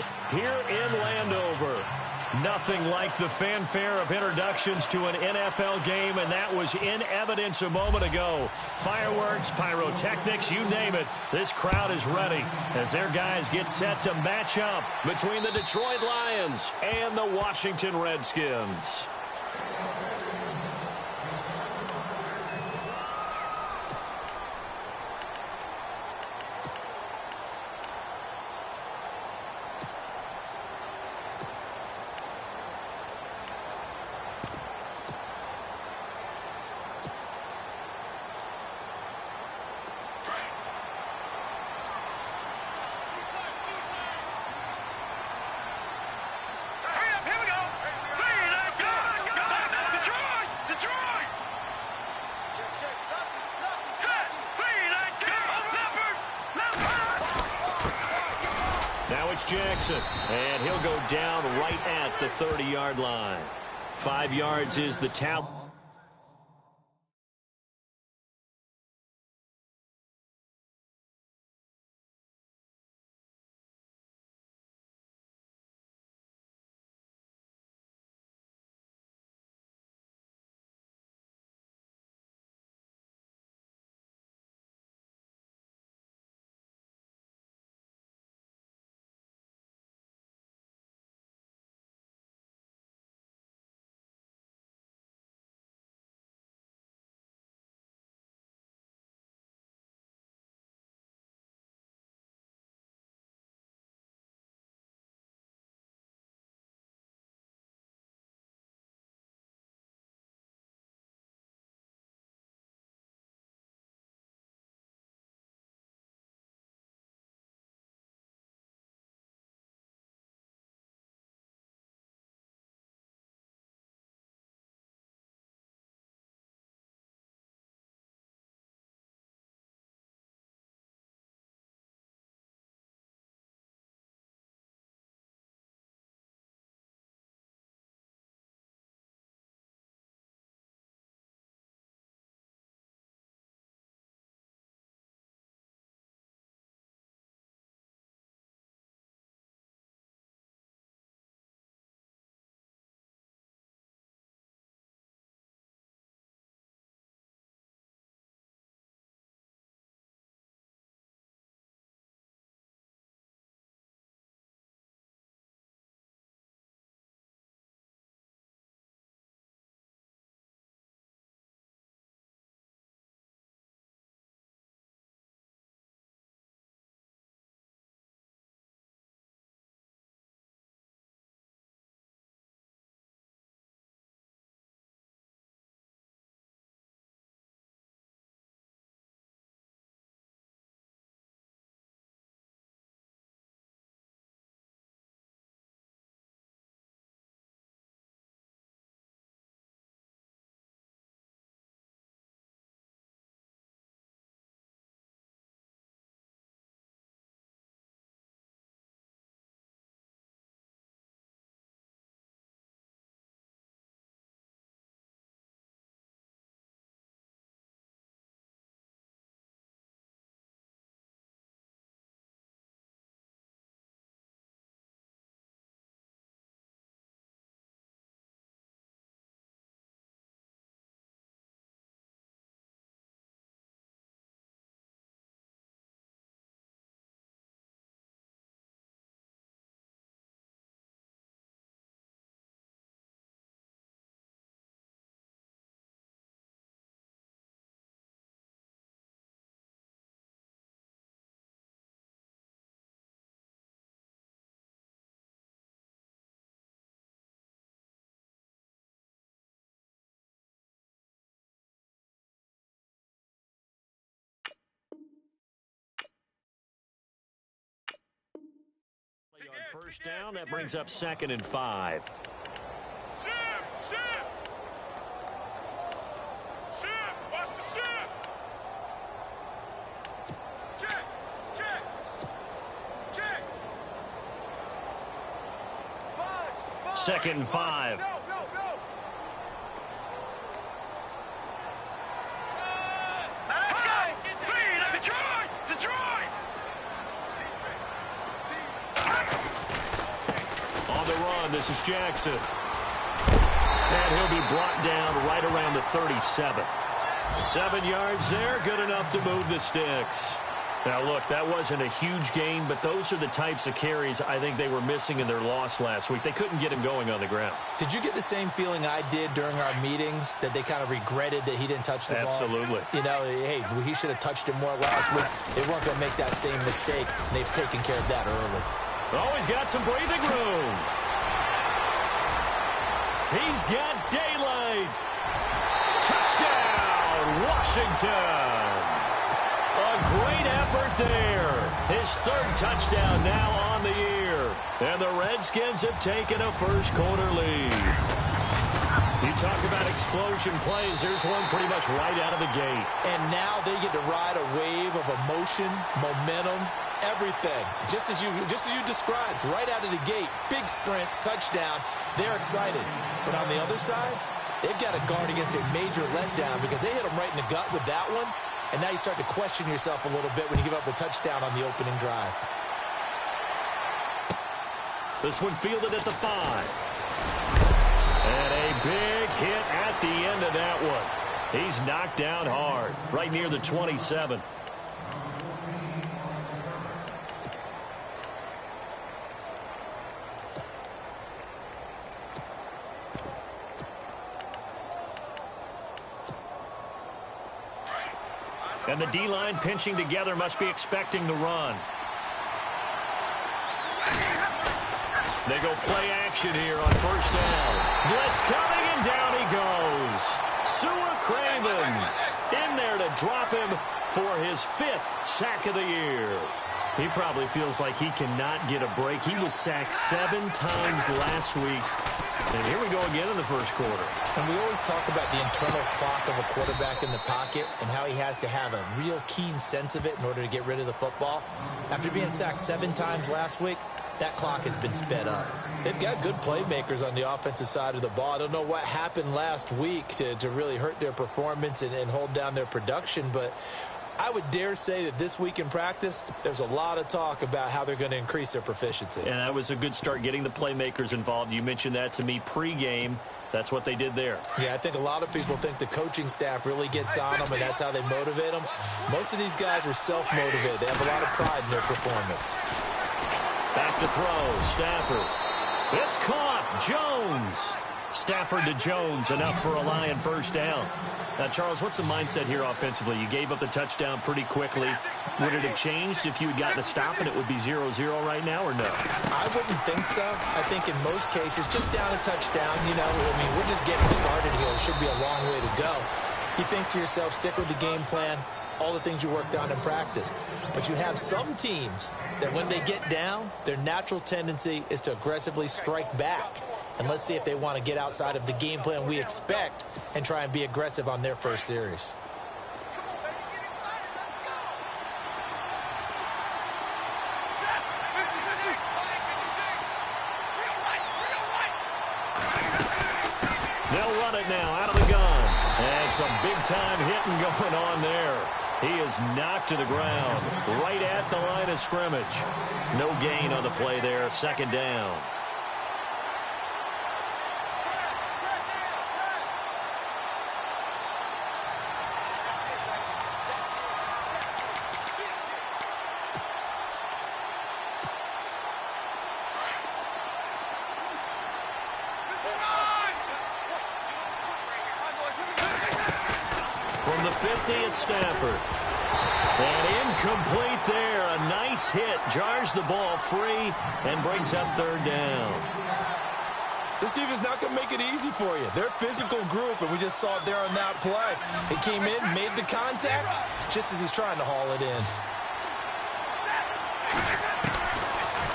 field here in Landover. Nothing like the fanfare of introductions to an NFL game, and that was in evidence a moment ago. Fireworks, pyrotechnics, you name it. This crowd is ready as their guys get set to match up between the Detroit Lions and the Washington Redskins. Now it's Jackson, and he'll go down right at the 30-yard line. 5 yards is the tally. On first down, that brings up 2nd and 5. Watch the shift. Check. 2nd and 5. the run. This is Jackson. And he'll be brought down right around the 37. 7 yards there, good enough to move the sticks. Now, look, that wasn't a huge gain, but those are the types of carries I think they were missing in their loss last week. They couldn't get him going on the ground. Did you get the same feeling I did during our meetings, that they kind of regretted that he didn't touch the ball? Absolutely. You know, hey, he should have touched it more last week. They weren't going to make that same mistake, and they've taken care of that early. Oh, he's got some breathing room. He's got daylight. Touchdown, Washington. A great effort there. His third touchdown now on the year. And the Redskins have taken a first-quarter lead. You talk about explosion plays. There's one pretty much right out of the gate. And now they get to ride a wave of emotion, momentum, everything. Just as you described, right out of the gate, big sprint, touchdown. They're excited. But on the other side, they've got to guard against a major letdown because they hit them right in the gut with that one. And now you start to question yourself a little bit when you give up a touchdown on the opening drive. This one fielded at the 5. And a big hit at the end of that one. He's knocked down hard, right near the 27. And the D-line pinching together must be expecting the run. They go play action here on first down. Blitz coming, and down he goes. Sewer Cravens in there to drop him for his 5th sack of the year. He probably feels like he cannot get a break. He was sacked 7 times last week. And here we go again in the first quarter. And we always talk about the internal clock of a quarterback in the pocket and how he has to have a real keen sense of it in order to get rid of the football. After being sacked 7 times last week, that clock has been sped up. They've got good playmakers on the offensive side of the ball. I don't know what happened last week to really hurt their performance and hold down their production, but I would dare say that this week in practice, there's a lot of talk about how they're going to increase their proficiency. And that was a good start, getting the playmakers involved. You mentioned that to me pregame. That's what they did there. Yeah, I think a lot of people think the coaching staff really gets on them, and that's how they motivate them. Most of these guys are self-motivated. They have a lot of pride in their performance. Back to throw. Stafford. It's caught. Jones. Stafford to Jones, enough for a Lion first down. Now, Charles, what's the mindset here offensively? You gave up the touchdown pretty quickly. Would it have changed if you had gotten a stop and it would be 0-0 right now, or no? I wouldn't think so. I think in most cases, just down a touchdown, you know, I mean, we're just getting started here. It should be a long way to go. You think to yourself, stick with the game plan, all the things you worked on in practice. But you have some teams that when they get down, their natural tendency is to aggressively strike back. And let's see if they want to get outside of the game plan we expect and try and be aggressive on their first series. They'll run it now out of the gun. And some big-time hitting going on there. He is knocked to the ground right at the line of scrimmage. No gain on the play there, second down. From the 50, it's Stafford. And incomplete there. A nice hit. Jars the ball free and brings up third down. This defense is not going to make it easy for you. They're a physical group, and we just saw it there on that play. It came in, made the contact, just as he's trying to haul it in.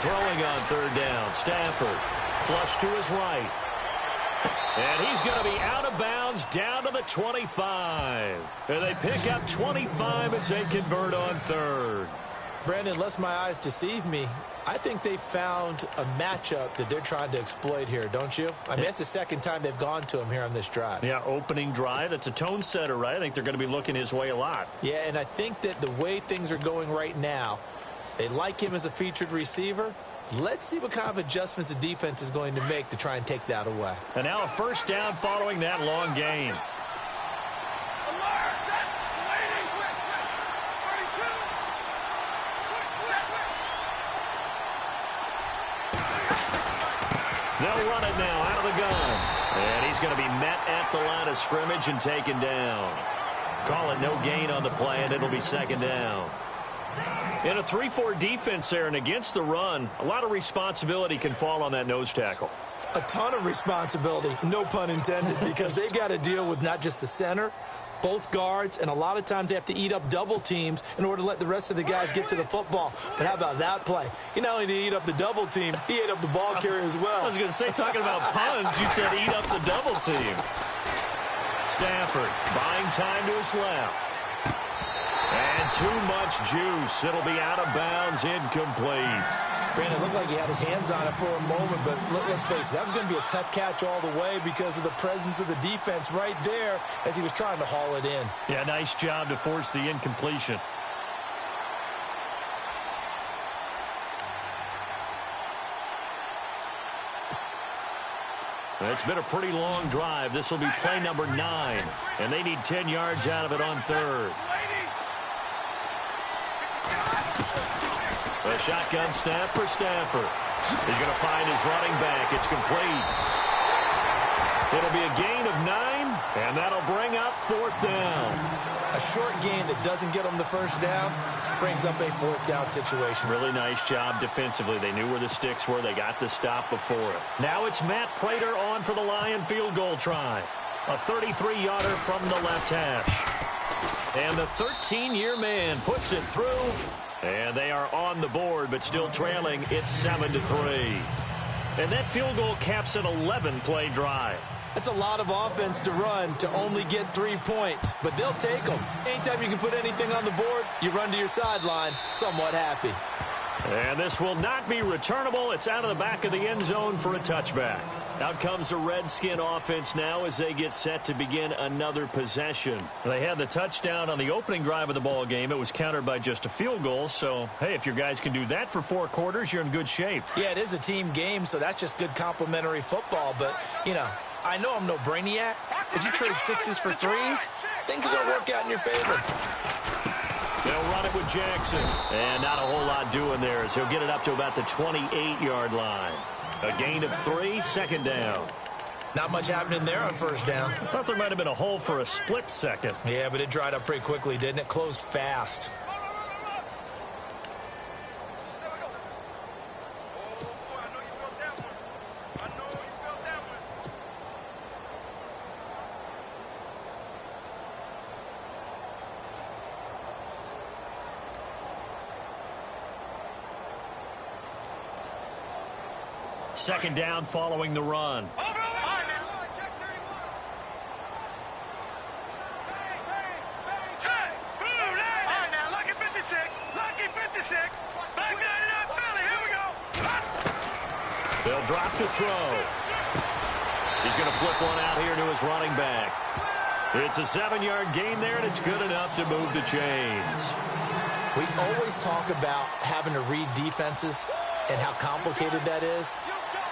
Throwing on third down. Stafford. Flush to his right. And he's going to be out of bounds down to the 25. And they pick up 25 as they convert on third. Brandon, lest my eyes deceive me, I think they found a matchup that they're trying to exploit here, don't you? I mean, that's the second time they've gone to him here on this drive. Yeah, opening drive. It's a tone setter, right? I think they're going to be looking his way a lot. Yeah, and I think that the way things are going right now, they like him as a featured receiver, Let's see what kind of adjustments the defense is going to make to try and take that away. And now a first down following that long gain. They'll run it now out of the gun. And he's going to be met at the line of scrimmage and taken down. Call it no gain on the play, and it'll be second down. In a 3-4 defense there and against the run, a lot of responsibility can fall on that nose tackle. A ton of responsibility, no pun intended, because they've got to deal with not just the center, both guards, and a lot of times they have to eat up double teams in order to let the rest of the guys get to the football. But how about that play? He not only did he eat up the double team, he ate up the ball carrier as well. I was going to say, talking about puns, you said eat up the double team. Stafford buying time to his left. And too much juice. It'll be out of bounds, incomplete. Brandon, it looked like he had his hands on it for a moment, but let's face it, that was going to be a tough catch all the way because of the presence of the defense right there as he was trying to haul it in. Yeah, nice job to force the incompletion. It's been a pretty long drive. This will be play number 9, and they need 10 yards out of it on third. A shotgun snap for Stafford. He's going to find his running back. It's complete. It'll be a gain of 9, and that'll bring up fourth down. A short gain that doesn't get them the first down brings up a fourth down situation. Really nice job defensively. They knew where the sticks were. They got the stop before it. Now it's Matt Prater on for the Lion field goal try. A 33-yarder from the left hash. And the 13-year man puts it through. And they are on the board, but still trailing. It's 7-3. And that field goal caps an 11-play drive. That's a lot of offense to run to only get 3 points, but they'll take them. Anytime you can put anything on the board, you run to your sideline, somewhat happy. And this will not be returnable. It's out of the back of the end zone for a touchback. Out comes the Redskin offense now as they get set to begin another possession. They had the touchdown on the opening drive of the ball game. It was countered by just a field goal. So, hey, if your guys can do that for 4 quarters, you're in good shape. Yeah, it is a team game, so that's just good complimentary football. But, you know, I know I'm no brainiac, but you trade 6s for 3s, things are going to work out in your favor. They'll run it with Jackson. And not a whole lot doing there as he'll get it up to about the 28-yard line. A gain of 3, second down. Not much happening there on first down. I thought there might have been a hole for a split second. Yeah, but it dried up pretty quickly, didn't it? Closed fast. Second down following the run. All right, now, lucky 56. Lucky 56. Back that it up, Billy. Here we go. They'll drop to throw. He's going to flip one out here to his running back. It's a 7-yard gain there, and it's good enough to move the chains. We always talk about having to read defenses and how complicated that is.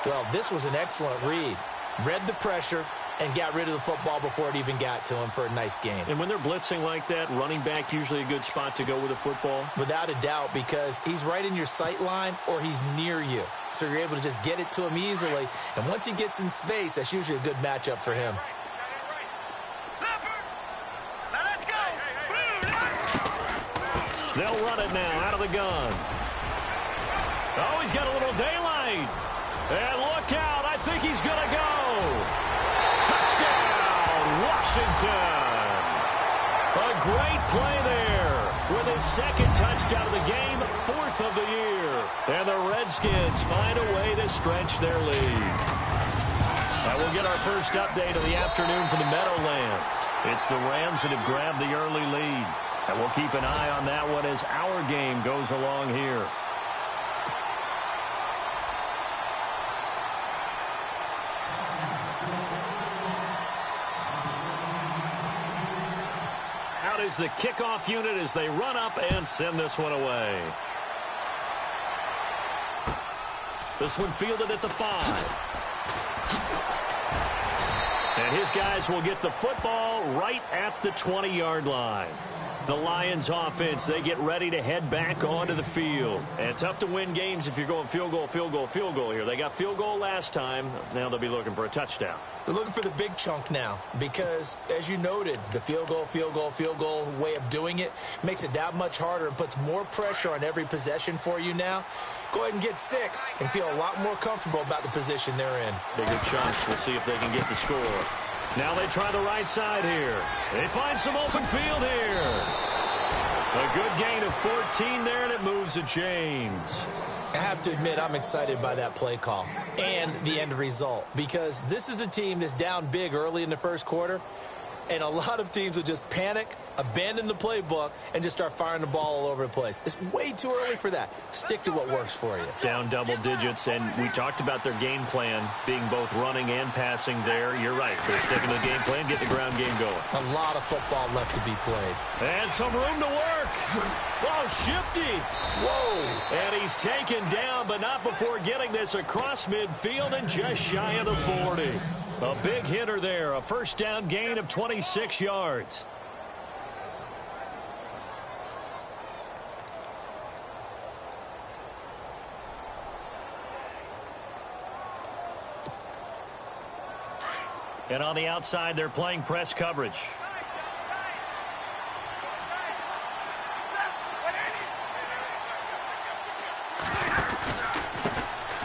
Well, this was an excellent read. Read the pressure and got rid of the football before it even got to him for a nice gain. And when they're blitzing like that, running back usually a good spot to go with a football? Without a doubt, because he's right in your sight line or he's near you. So you're able to just get it to him easily. And once he gets in space, that's usually a good matchup for him. They'll run it now out of the gun. Oh, he's got a little daylight. And look out. I think he's going to go. Touchdown, Washington. A great play there with his second touchdown of the game, 4th of the year. And the Redskins find a way to stretch their lead. And we'll get our first update of the afternoon from the Meadowlands. It's the Rams that have grabbed the early lead. And we'll keep an eye on that one as our game goes along here. Out is the kickoff unit as they run up and send this one away. This one fielded at the 5. And his guys will get the football right at the 20-yard line. The Lions offense, they get ready to head back onto the field. And tough to win games if you're going field goal, field goal, field goal here. They got field goal last time. Now they'll be looking for a touchdown. They're looking for the big chunk now because, as you noted, the field goal way of doing it makes it that much harder and puts more pressure on every possession for you now. Go ahead and get 6 and feel a lot more comfortable about the position they're in. Bigger chunks. We'll see if they can get the score. Now they try the right side here. They find some open field here. A good gain of 14 there, and it moves the chains. I have to admit, I'm excited by that play call and the end result because this is a team that's down big early in the first quarter, and a lot of teams will just panic, abandon the playbook, and just start firing the ball all over the place. It's way too early for that. Stick to what works for you. Down double digits, and we talked about their game plan being both running and passing there. You're right. They're sticking to the game plan, getting the ground game going. A lot of football left to be played. And some room to work. Oh, shifty. Whoa. And he's taken down, but not before getting this across midfield and just shy of the 40. A big hitter there, a first down gain of 26 yards. And on the outside, they're playing press coverage.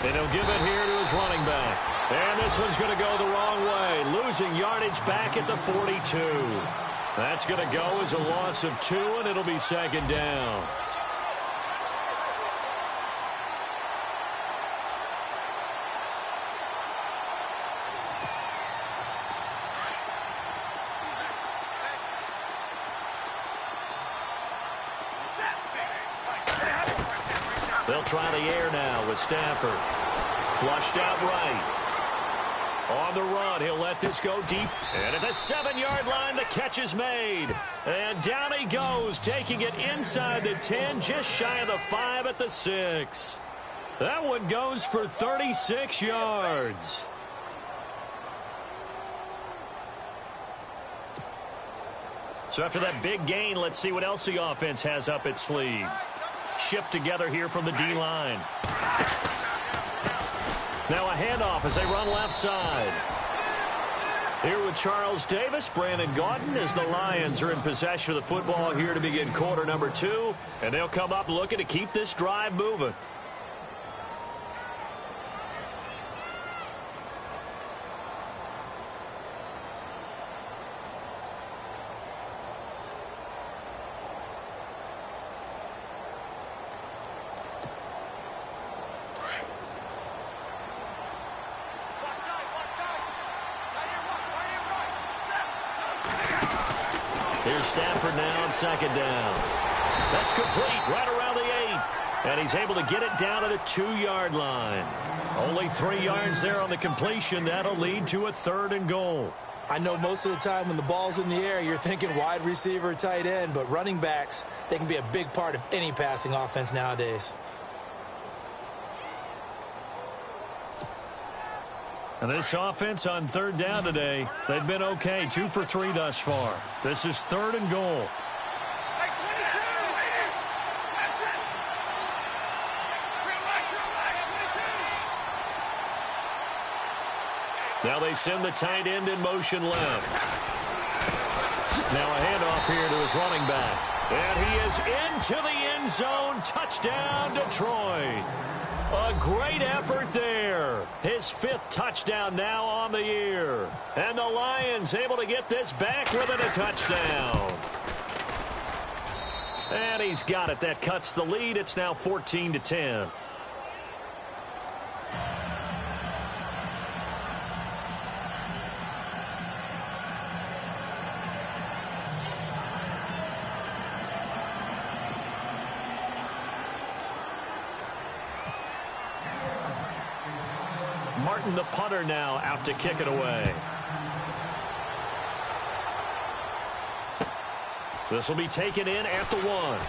And he'll give it here to his running back. And this one's going to go the wrong way, losing yardage back at the 42. That's going to go as a loss of 2, and it'll be second down. They'll try the air now with Stafford. Flushed out right. On the run, he'll let this go deep. And at the 7-yard line, the catch is made. And down he goes, taking it inside the 10, just shy of the 5 at the 6. That one goes for 36 yards. So after that big gain, let's see what else the offense has up its sleeve. Shift together here from the D-line. Now a handoff as they run left side. Here with Charles Davis, Brandon Gaudin, as the Lions are in possession of the football here to begin quarter number 2. And they'll come up looking to keep this drive moving. Here's Stafford now on second down. That's complete right around the 8. And he's able to get it down to the 2-yard line. Only 3 yards there on the completion. That'll lead to a 3rd and goal. I know most of the time when the ball's in the air, you're thinking wide receiver, tight end, but running backs, they can be a big part of any passing offense nowadays. And this offense on 3rd down today, they've been okay. 2 for 3 thus far. This is 3rd and goal. Now they send the tight end in motion left. Now a handoff here to his running back. And he is into the end zone. Touchdown, Detroit. A great effort there. His 5th touchdown now on the year. And the Lions able to get this back within a touchdown. And he's got it. That cuts the lead. It's now 14-10. Martin, the punter, now out to kick it away. This will be taken in at the 1.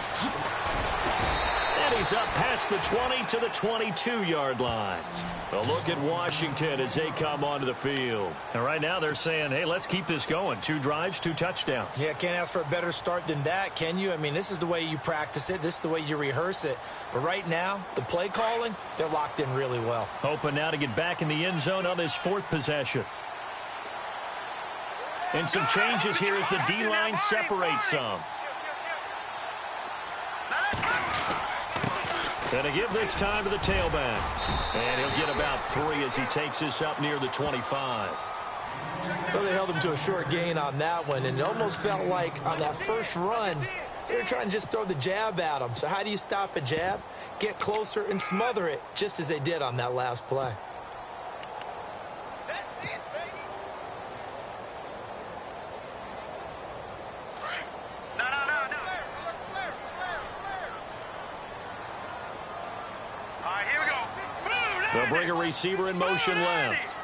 And he's up past the 20 to the 22-yard line. A look at Washington as they come onto the field. And right now they're saying, hey, let's keep this going. 2 drives, 2 touchdowns. Yeah, can't ask for a better start than that, can you? I mean, this is the way you practice it. This is the way you rehearse it. But right now, the play calling, they're locked in really well. Hoping now to get back in the end zone on this 4th possession. And some changes here as the D-line separates some. Gonna give this time to the tailback. And he'll get about 3 as he takes this up near the 25. Well, they held him to a short gain on that one, and it almost felt like on that first run, they were trying to just throw the jab at him. So how do you stop a jab? Get closer and smother it, just as they did on that last play. They'll bring a receiver in motion left.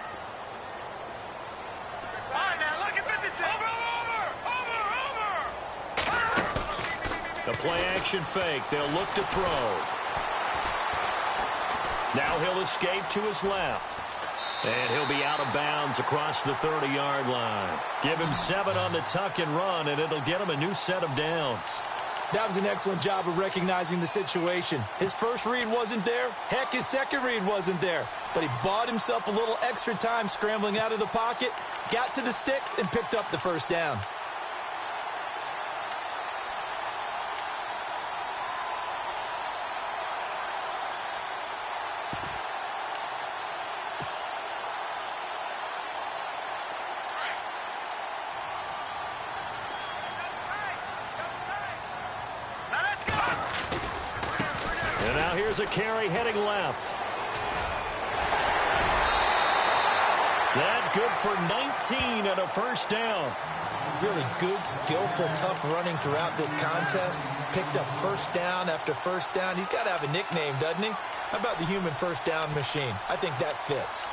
The play-action fake. They'll look to throw. Now he'll escape to his left. And he'll be out of bounds across the 30-yard line. Give him 7 on the tuck and run, and it'll get him a new set of downs. That was an excellent job of recognizing the situation. His first read wasn't there. Heck, his second read wasn't there. But he bought himself a little extra time scrambling out of the pocket, got to the sticks, and picked up the first down. Here's a carry heading left. That good for 19 and a first down. Really good, skillful, tough running throughout this contest. Picked up first down after first down. He's got to have a nickname, doesn't he? How about the human first down machine? I think that fits.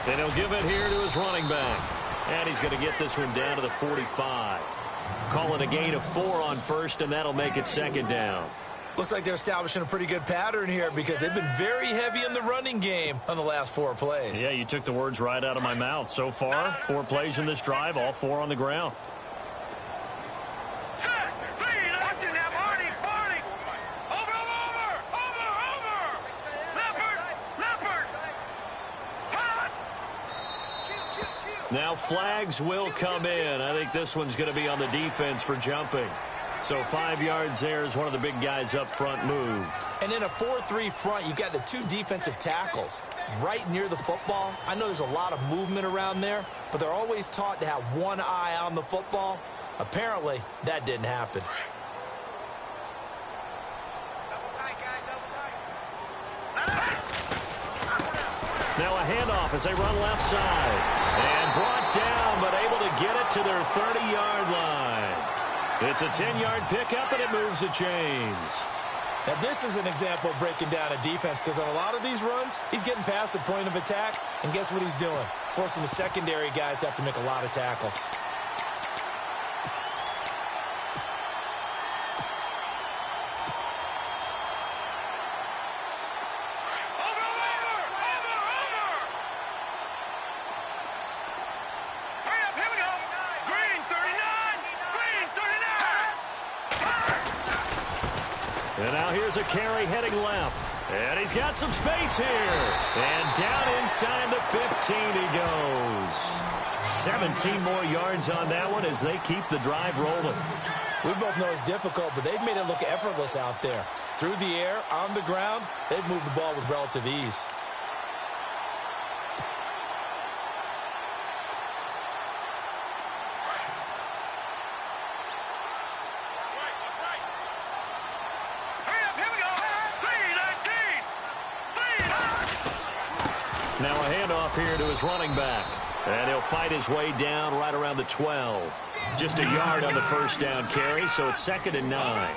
And he'll give it here to his running back. And he's going to get this one down to the 45. Call it a gain of 4 on first, and that'll make it second down. Looks like they're establishing a pretty good pattern here because they've been very heavy in the running game on the last 4 plays. Yeah, you took the words right out of my mouth. So far, 4 plays in this drive, all 4 on the ground. Now flags will come in. I think this one's going to be on the defense for jumping. So 5 yards there as one of the big guys up front moved. And in a 4-3 front, you've got the 2 defensive tackles right near the football. I know there's a lot of movement around there, but they're always taught to have one eye on the football. Apparently, that didn't happen. Now a handoff as they run left side. And brought down, but able to get it to their 30-yard line. It's a 10-yard pickup, and it moves the chains. Now, this is an example of breaking down a defense because on a lot of these runs, he's getting past the point of attack, and guess what he's doing? Forcing the secondary guys to have to make a lot of tackles. And now here's a carry heading left. And he's got some space here. And down inside the 15 he goes. 17 more yards on that one as they keep the drive rolling. We both know it's difficult, but they've made it look effortless out there. Through the air, on the ground, they've moved the ball with relative ease. Now a handoff here to his running back. And he'll fight his way down right around the 12. Just a yard on the first down carry, so it's 2nd and 9.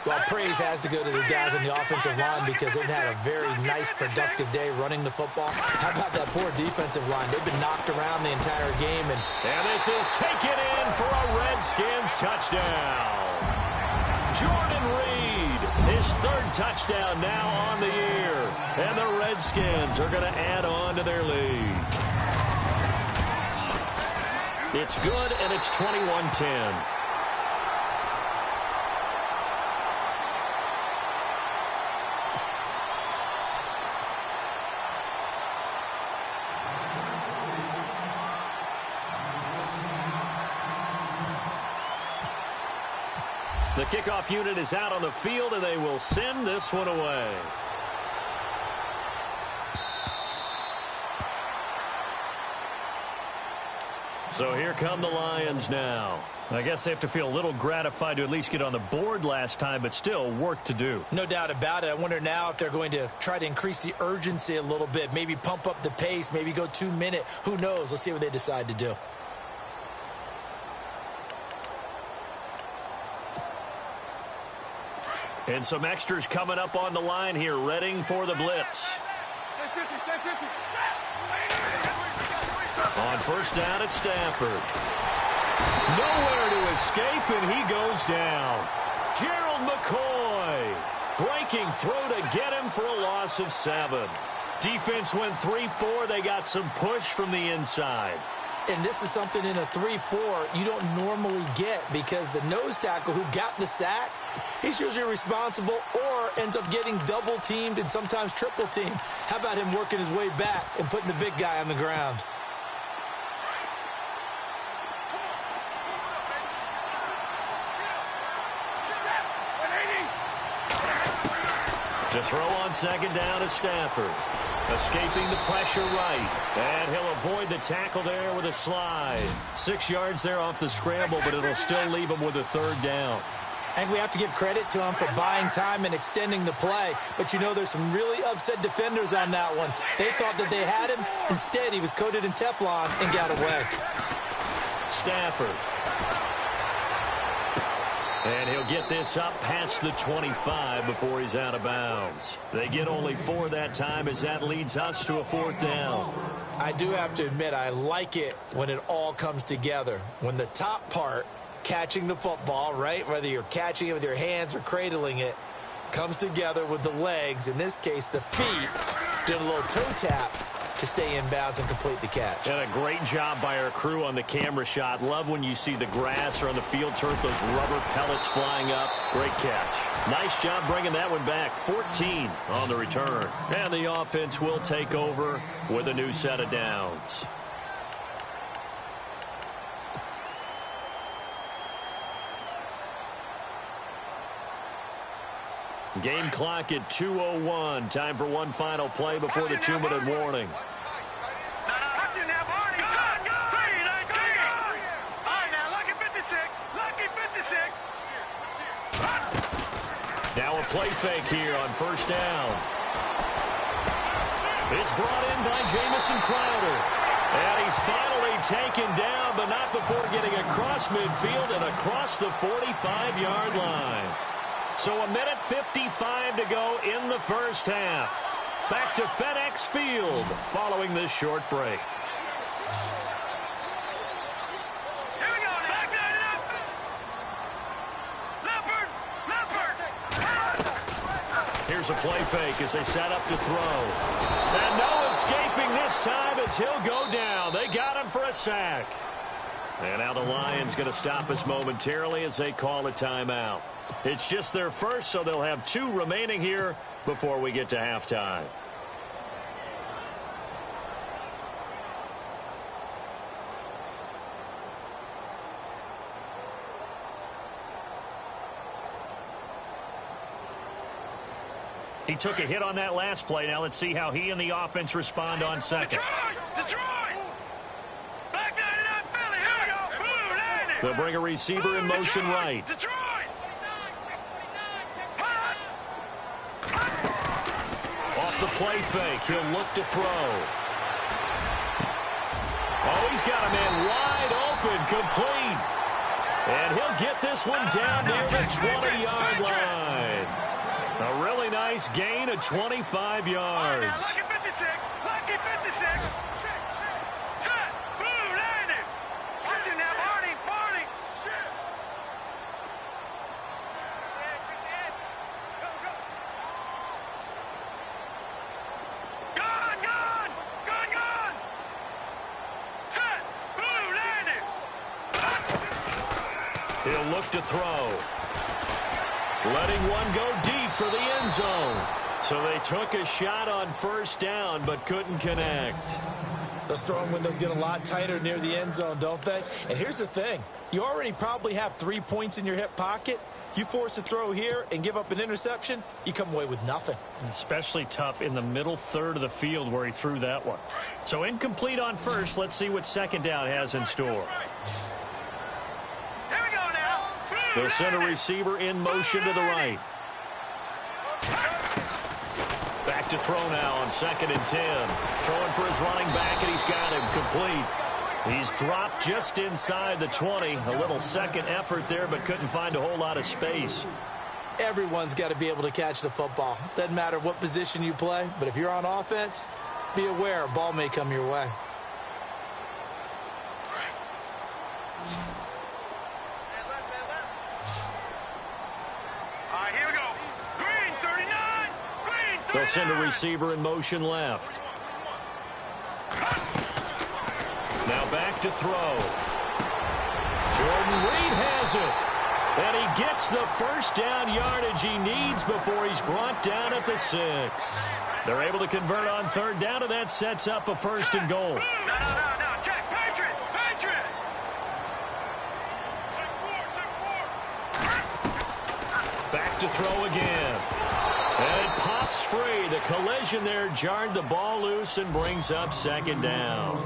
Well, praise has to go to the guys on the offensive line because they've had a very nice, productive day running the football. How about that poor defensive line? They've been knocked around the entire game. And this is taken in for a Redskins touchdown. Jordan Reed, his 3rd touchdown now on the year. And the Redskins are going to add on to their lead. It's good, and it's 21-10. The kickoff unit is out on the field, and they will send this one away. So here come the Lions now. I guess they have to feel a little gratified to at least get on the board last time, but still work to do. No doubt about it. I wonder now if they're going to try to increase the urgency a little bit, maybe pump up the pace, maybe go 2-minute. Who knows? Let's see what they decide to do. And some extras coming up on the line here, readying for the blitz. On first down, it's Stafford. Nowhere to escape, and he goes down. Gerald McCoy breaking through to get him for a loss of 7. Defense went 3-4. They got some push from the inside. And this is something in a 3-4 you don't normally get because the nose tackle who got the sack, he's usually responsible or ends up getting double-teamed and sometimes triple-teamed. How about him working his way back and putting the big guy on the ground? To throw on second down is Stafford. Escaping the pressure right. And he'll avoid the tackle there with a slide. 6 yards there off the scramble, but it'll still leave him with a 3rd down. And we have to give credit to him for buying time and extending the play. But, you know, there's some really upset defenders on that one. They thought that they had him. Instead, he was coated in Teflon and got away. Stafford. And he'll get this up past the 25 before he's out of bounds. They get only 4 that time as that leads us to a 4th down. I do have to admit, I like it when it all comes together. When the top part, catching the football, right, whether you're catching it with your hands or cradling it, comes together with the legs, in this case the feet, doing a little toe tap to stay in bounds and complete the catch. And a great job by our crew on the camera shot. Love when you see the grass or on the field turf, those rubber pellets flying up. Great catch. Nice job bringing that one back. 14 on the return. And the offense will take over with a new set of downs. Game clock at 2:01. Time for one final play before the 2-minute warning. Now a play fake here on first down. It's brought in by Jamison Crowder. And he's finally taken down, but not before getting across midfield and across the 45-yard line. So a minute 55 to go in the first half. Back to FedEx Field following this short break. Here we go. Back that up. Leopard. Here's a play fake as they set up to throw. And no escaping this time as he'll go down. They got him for a sack. And now the Lions going to stop us momentarily as they call a timeout. It's just their first, so they'll have 2 remaining here before we get to halftime. He took a hit on that last play. Now let's see how he and the offense respond on second. Detroit! Back that up, Philly. Here we go. Blue, landing. They'll bring a receiver in motion right. Detroit! Off the play fake, he'll look to throw. Oh, he's got a man wide open, complete. And he'll get this one down near the 20-yard line. A really nice gain of 25 yards. Lucky 56. Lucky 56. Set. Blue landing. Watch it now, Barney. Barney. Gone, gone. Gone, gone. Set. Blue landing. He'll look to throw. Letting one go deep for the end zone. So they took a shot on first down, but couldn't connect. Those throwing windows get a lot tighter near the end zone, don't they? And here's the thing. You already probably have 3 points in your hip pocket. You force a throw here and give up an interception, you come away with nothing. Especially tough in the middle third of the field where he threw that one. So incomplete on first. Let's see what second down has in store. Here we go now. They'll send a receiver in motion to the right. Back to throw now on 2nd and 10. Throwing for his running back, and he's got him complete. He's dropped just inside the 20. A little second effort there, but couldn't find a whole lot of space. Everyone's got to be able to catch the football. Doesn't matter what position you play, but if you're on offense, be aware a ball may come your way. All right, here we go. Green 39. Green 39. They'll send a receiver in motion left. Now back to throw. Jordan Reed has it. And he gets the first down yardage he needs before he's brought down at the 6. They're able to convert on third down, and that sets up a 1st and goal. No. Check. Patriot. Patriot. Check 4. Back to throw again. And it pops free. The collision there jarred the ball loose and brings up 2nd down.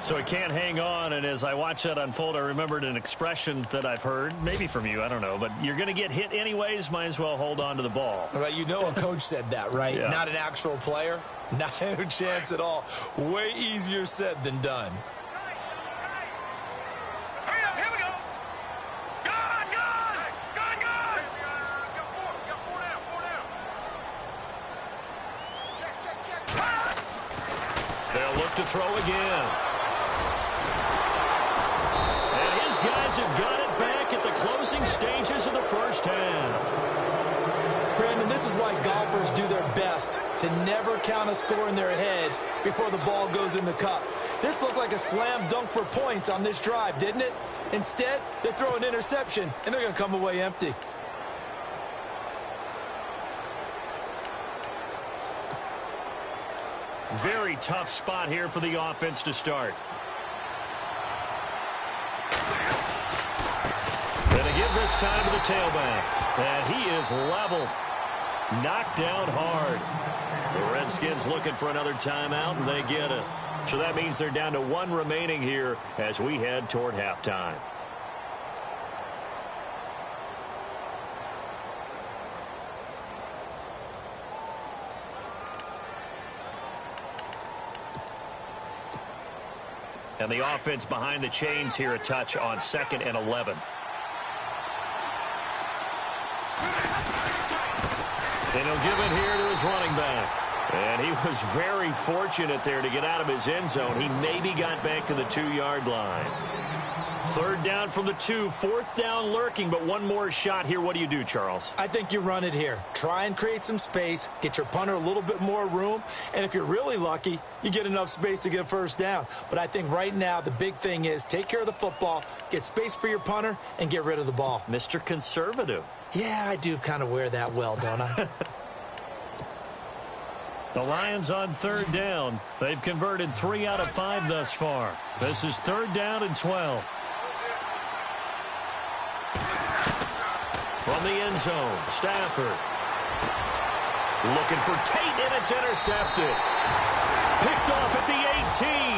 So he can't hang on, and as I watch that unfold, I remembered an expression that I've heard, maybe from you, I don't know, but you're going to get hit anyways, might as well hold on to the ball. Right, you know a coach said that, right? Yeah. Not an actual player. Not a chance at all. Way easier said than done. Hurry up, here we go. Gone. Got 4 down. Check. They'll look to throw again. Guys have got it back at the closing stages of the first half. Brandon, this is why golfers do their best to never count a score in their head before the ball goes in the cup. This looked like a slam dunk for points on this drive, didn't it? Instead, they throw an interception, and they're going to come away empty. Very tough spot here for the offense to start. Give this time to the tailback. And he is leveled. Knocked down hard. The Redskins looking for another timeout, and they get it. So that means they're down to 1 remaining here as we head toward halftime. And the offense behind the chains here a touch on 2nd and 11. And he'll give it here to his running back. And he was very fortunate there to get out of his end zone. He maybe got back to the 2-yard line. 3rd down from the 2. 4th down lurking, but one more shot here. What do you do, Charles? I think you run it here. Try and create some space. Get your punter a little bit more room. And if you're really lucky, you get enough space to get a 1st down. But I think right now the big thing is take care of the football, get space for your punter, and get rid of the ball. Mr. Conservative. Yeah, I do kind of wear that well, don't I? The Lions on 3rd down. They've converted 3 out of 5 thus far. This is 3rd down and 12. From the end zone, Stafford. Looking for Tate, and it's intercepted. Picked off at the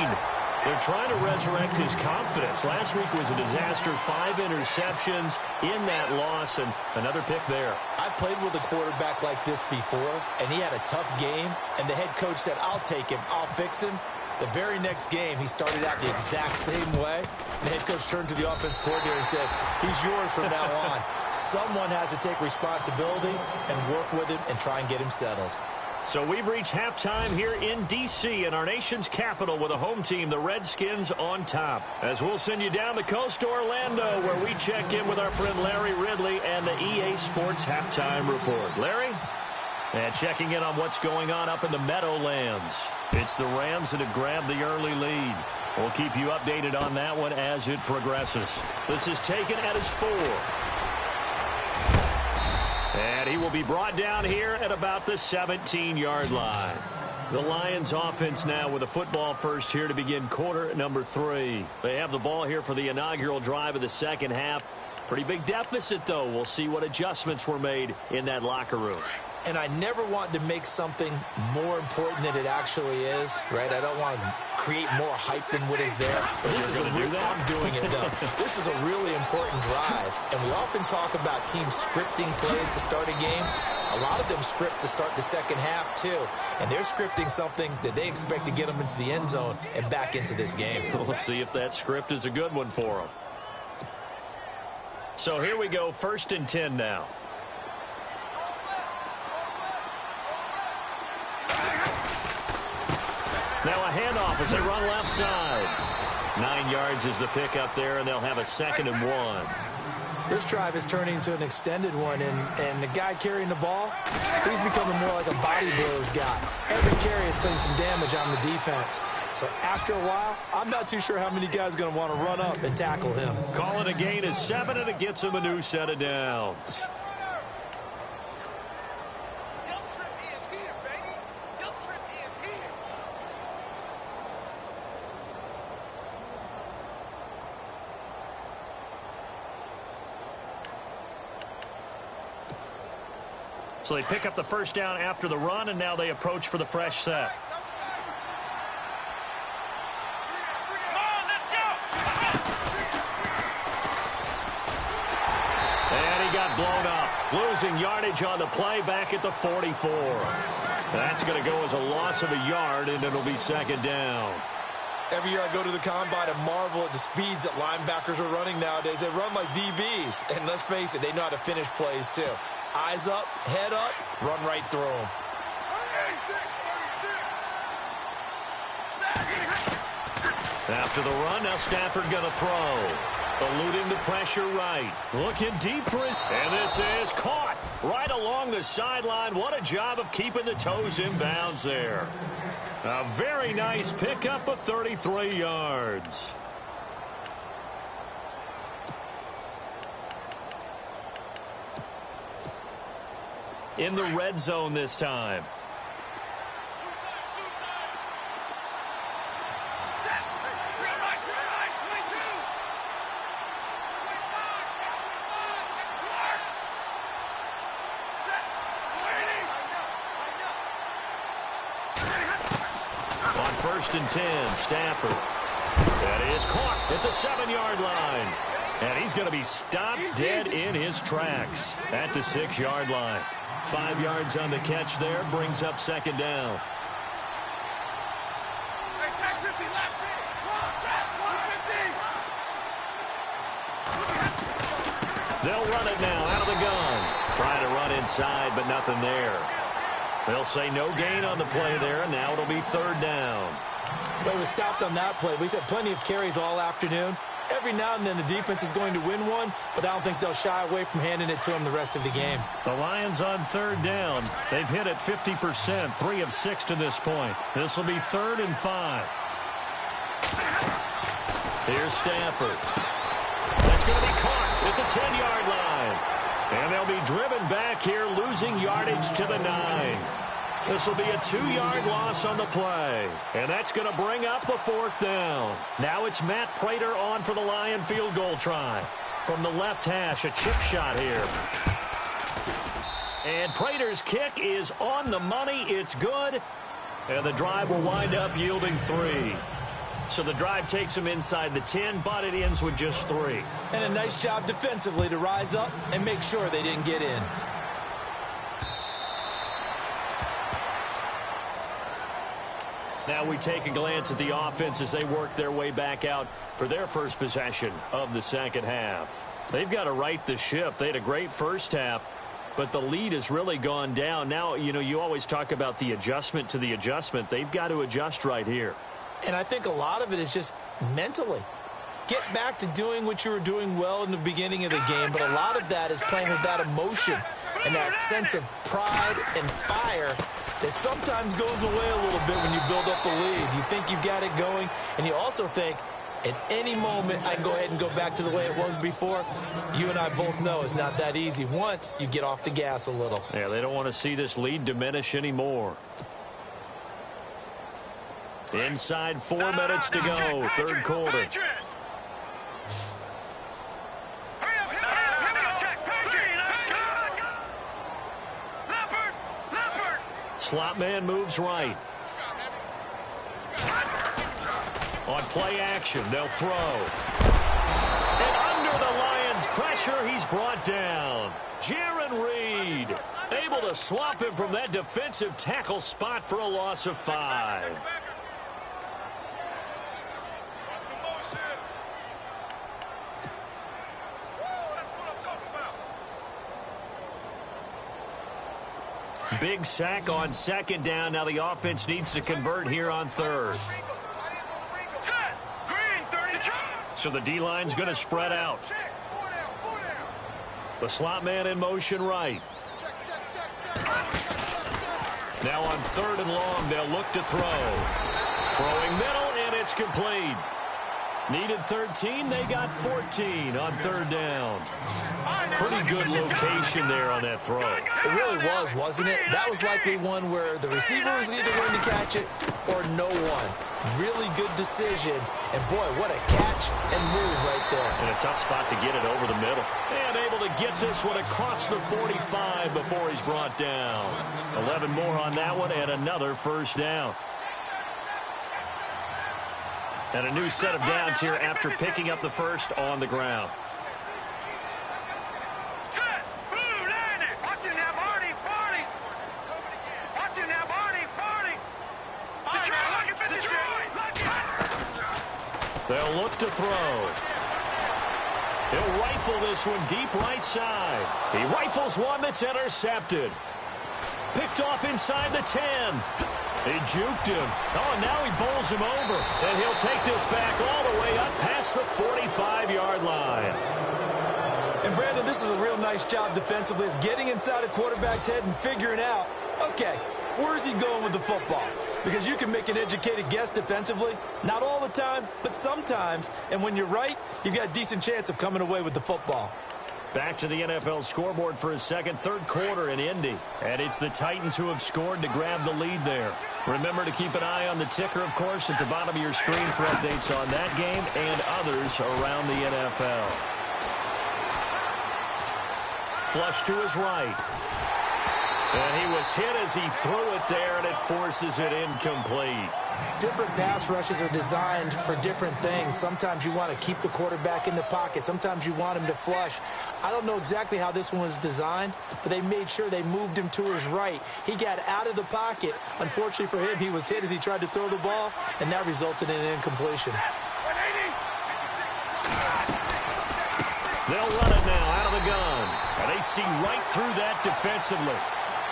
18. They're trying to resurrect his confidence. Last week was a disaster. 5 interceptions in that loss, and another pick there. I played with a quarterback like this before, and he had a tough game, and the head coach said, I'll take him, I'll fix him. The very next game, he started out the exact same way. The head coach turned to the offense coordinator and said, he's yours from now on. Someone has to take responsibility and work with him and try and get him settled. So we've reached halftime here in D.C. in our nation's capital with a home team, the Redskins, on top. As we'll send you down the coast to Orlando, where we check in with our friend Larry Ridley and the EA Sports Halftime Report. Larry? And checking in on what's going on up in the Meadowlands. It's the Rams that have grabbed the early lead. We'll keep you updated on that one as it progresses. This is taken at his 4. And he will be brought down here at about the 17-yard line. The Lions offense now with a football first here to begin quarter number 3. They have the ball here for the inaugural drive of the second half. Pretty big deficit, though. We'll see what adjustments were made in that locker room. And I never want to make something more important than it actually is, right? I don't want to create more hype than what is there. But this is I'm doing it, though. This is a really important drive. And we often talk about teams scripting plays to start a game. A lot of them script to start the second half, too. And they're scripting something that they expect to get them into the end zone and back into this game. We'll see if that script is a good one for them. So here we go, 1st and 10 now. Now a handoff as they run left side. 9 yards is the pickup there, and they'll have a 2nd and 1. This drive is turning into an extended one, and the guy carrying the ball, he's becoming more like a body blows guy. Every carry is putting some damage on the defense. So after a while, I'm not too sure how many guys are going to want to run up and tackle him. Calling a gain is 7, and it gets him a new set of downs. So they pick up the first down after the run, and now they approach for the fresh set. And he got blown up, losing yardage on the play back at the 44. That's going to go as a loss of a yard, and it'll be 2nd down. Every year I go to the combine and marvel at the speeds that linebackers are running nowadays. They run like DBs. And let's face it, they know how to finish plays too. Eyes up, head up, run right through them. After the run, now Stafford going to throw. Eluding the pressure right. Looking deep for it. And this is caught right along the sideline. What a job of keeping the toes in bounds there. A very nice pickup of 33 yards. In the red zone this time. On 1st and 10, Stafford. That is caught at the 7-yard line. And he's going to be stopped dead in his tracks at the 6-yard line. 5 yards on the catch there, brings up 2nd down. They'll run it now out of the gun. Trying to run inside, but nothing there. They'll say no gain on the play there, and now it'll be 3rd down. Well, he was stopped on that play. We've had plenty of carries all afternoon. Every now and then the defense is going to win one, but I don't think they'll shy away from handing it to him the rest of the game. The Lions on 3rd down. They've hit it 50%, 3 of 6 to this point. This will be 3rd and 5. Here's Stafford. That's going to be caught at the 10-yard line. And they'll be driven back here, losing yardage to the 9. This will be a 2-yard loss on the play. And that's going to bring up a 4th down. Now it's Matt Prater on for the Lion field goal try. From the left hash, a chip shot here. And Prater's kick is on the money. It's good. And the drive will wind up yielding 3. So the drive takes him inside the 10, but it ends with just 3. And a nice job defensively to rise up and make sure they didn't get in. Now we take a glance at the offense as they work their way back out for their first possession of the second half. They've got to right the ship. They had a great first half, but the lead has really gone down. Now, you always talk about the adjustment to the adjustment. They've got to adjust right here. And I think a lot of it is just mentally. Get back to doing what you were doing well in the beginning of the game, but a lot of that is playing with that emotion and that sense of pride and fire that sometimes goes away a little bit when you build up a lead. You think you've got it going, and you also think, at any moment, I can go ahead and go back to the way it was before. You and I both know it's not that easy once you get off the gas a little. Yeah, they don't want to see this lead diminish anymore. Inside 4 minutes to go, third quarter. Slot man moves right. On play action, they'll throw. And under the Lions' pressure, he's brought down. Jaron Reed able to swap him from that defensive tackle spot for a loss of 5. Big sack on second down. Now the offense needs to convert here on third. So the D-line's going to spread out. The slot man in motion right. Now on third and long, they'll look to throw. Throwing middle, and it's complete. Needed 13, they got 14 on third down. Pretty good location there on that throw. It really was, wasn't it? That was likely one where the receiver was either going to catch it or no one. Really good decision. And, boy, what a catch and move right there. And a tough spot to get it over the middle. And able to get this one across the 45 before he's brought down. 11 more on that one and another first down. And a new set of downs here after picking up the first on the ground. They'll look to throw. He'll rifle this one deep right side. He rifles one that's intercepted. Picked off inside the 10. He juked him. Oh, and now he bowls him over. And he'll take this back all the way up past the 45-yard line. And, Brandon, this is a real nice job defensively of getting inside a quarterback's head and figuring out, okay, where's he going with the football? Because you can make an educated guess defensively. Not all the time, but sometimes. And when you're right, you've got a decent chance of coming away with the football. Back to the NFL scoreboard for his third quarter in Indy. And it's the Titans who have scored to grab the lead there. Remember to keep an eye on the ticker, of course, at the bottom of your screen for updates on that game and others around the NFL. Flush to his right. And he was hit as he threw it there, and it forces it incomplete. Different pass rushes are designed for different things. Sometimes you want to keep the quarterback in the pocket. Sometimes you want him to flush. I don't know exactly how this one was designed, but they made sure they moved him to his right. He got out of the pocket. Unfortunately for him, he was hit as he tried to throw the ball, and that resulted in an incompletion. They'll run it now out of the gun. And they see right through that defensively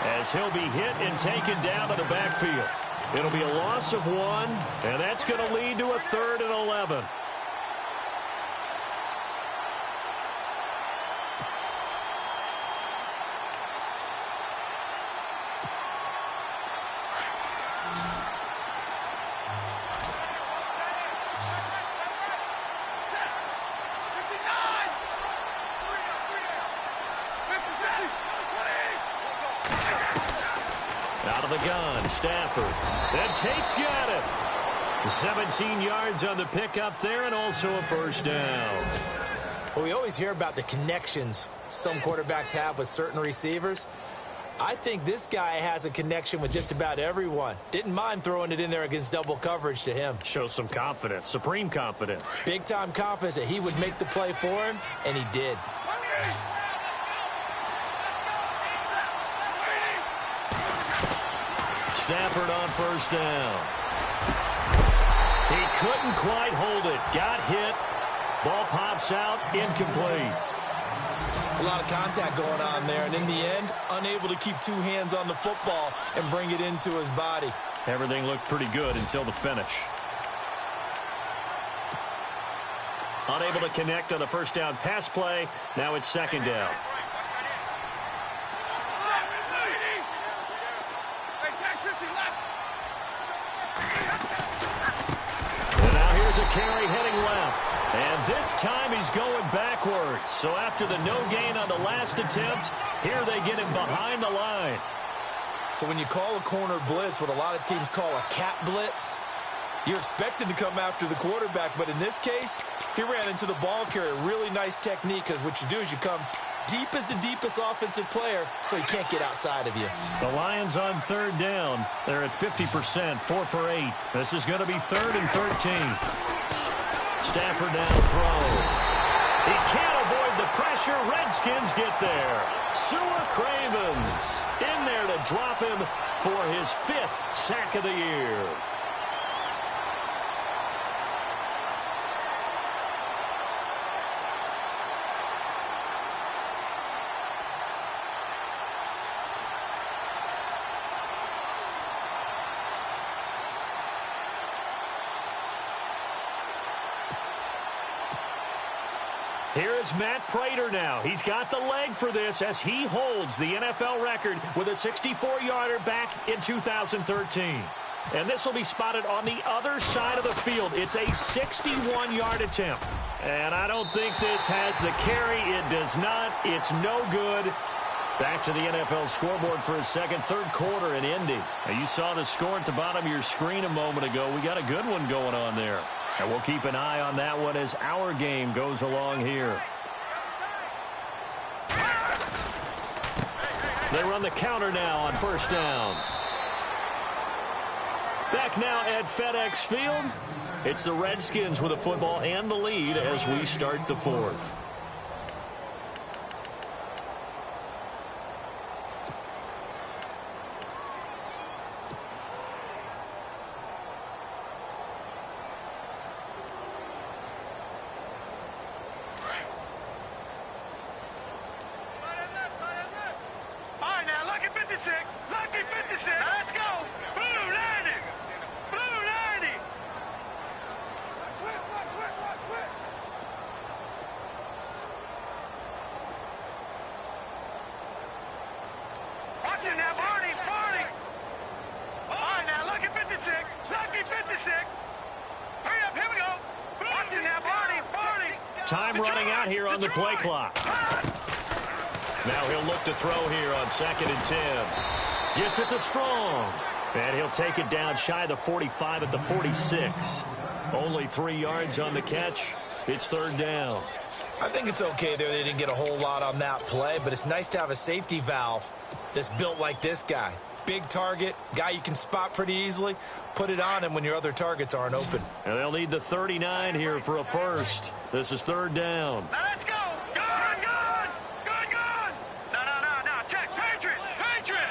as he'll be hit and taken down to the backfield. It'll be a loss of 1, and that's going to lead to a 3rd and 11. Out of the gun, Stafford. And Tate's got it. 17 yards on the pickup there and also a first down. Well, we always hear about the connections some quarterbacks have with certain receivers. I think this guy has a connection with just about everyone. Didn't mind throwing it in there against double coverage to him. Shows some confidence, supreme confidence. Big-time confidence that he would make the play for him, and he did. Stafford on first down. He couldn't quite hold it. Got hit. Ball pops out. Incomplete. It's a lot of contact going on there, and in the end, unable to keep two hands on the football and bring it into his body. Everything looked pretty good until the finish. Unable to connect on the first down pass play. Now it's second down. And now here's a carry heading left. And this time he's going backwards. So after the no gain on the last attempt, here they get him behind the line. So when you call a corner blitz, what a lot of teams call a cat blitz, you're expected to come after the quarterback. But in this case, he ran into the ball carrier. Really nice technique, because what you do is you come deep as the deepest offensive player so he can't get outside of you. The Lions on third down. They're at 50%, 4 for 8. This is going to be 3rd and 13. Stafford now throw. He can't avoid the pressure. Redskins get there. Sewer Cravens in there to drop him for his 5th sack of the year. Here is Matt Prater now. He's got the leg for this as he holds the NFL record with a 64-yarder back in 2013. And this will be spotted on the other side of the field. It's a 61-yard attempt. And I don't think this has the carry. It does not. It's no good. Back to the NFL scoreboard for his third quarter in Indy. Now, you saw the score at the bottom of your screen a moment ago. We got a good one going on there. And we'll keep an eye on that one as our game goes along here. They run the counter now on first down. Back now at FedEx Field. It's the Redskins with the football and the lead as we start the 4th. Lucky 56. Let's go. Blue 90. Blue 90. Watch it now, Barney. Barney. All right, now, lucky 56. Lucky 56. Hurry up, here we go. Watch it now, Barney. Barney. Time running out here on the play clock. Now he'll look to throw here on 2nd and 10. Gets it to Strong. And he'll take it down shy of the 45 at the 46. Only 3 yards on the catch. It's 3rd down. I think it's okay there. They didn't get a whole lot on that play, but it's nice to have a safety valve that's built like this guy. Big target, guy you can spot pretty easily. Put it on him when your other targets aren't open. And they'll need the 39 here for a first. This is 3rd down. Let's go.